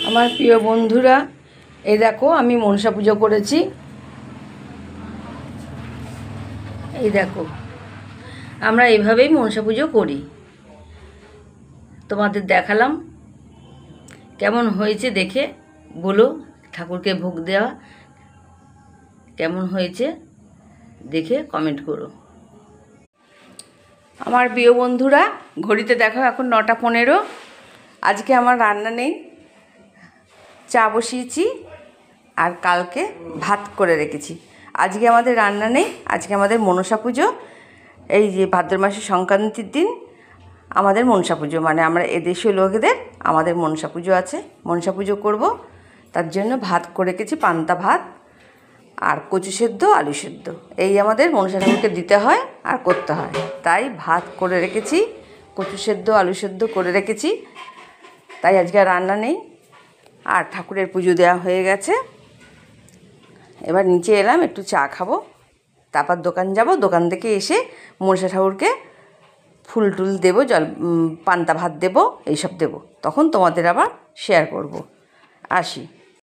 আমার প্রিয় বন্ধুরা, এই দেখো আমি মনসা পুজো করেছি। এই দেখো আমরা এইভাবেই মনসা পুজো করি, তোমাদের দেখালাম। কেমন হয়েছে দেখে বলো, ঠাকুরকে ভোগ দেওয়া কেমন হয়েছে দেখে কমেন্ট করো। আমার প্রিয় বন্ধুরা, ঘড়িতে দেখো এখন 9টা 15। আজকে আমার রান্না নেই, চা বসিয়েছি আর কালকে ভাত করে রেখেছি। আজকে আমাদের রান্না নেই, আজকে আমাদের মনসা পুজো। এই যে ভাদ্র মাসের সংক্রান্তির দিন আমাদের মনসা পুজো, মানে আমরা এদেশীয় লোকেদের আমাদের মনসা পুজো আছে, মনসা পুজো করব। তার জন্য ভাত করে রেখেছি, পান্তা ভাত আর কচু সেদ্ধ, আলু সেদ্ধ। এই আমাদের মনসা ঠাকুরকে দিতে হয় আর করতে হয়, তাই ভাত করে রেখেছি, কচু সেদ্ধ আলু সেদ্ধ করে রেখেছি। তাই আজকে আর রান্না নেই, আর ঠাকুরের পুজো দেওয়া হয়ে গেছে। এবার নিচে এলাম, একটু চা খাবো, তারপর দোকান যাব। দোকান থেকে এসে মনসা ঠাকুরকে ফুল টুল দেবো, পান্তা ভাত দেবো, এইসব দেবো। তখন তোমাদের আবার শেয়ার করব। আসি।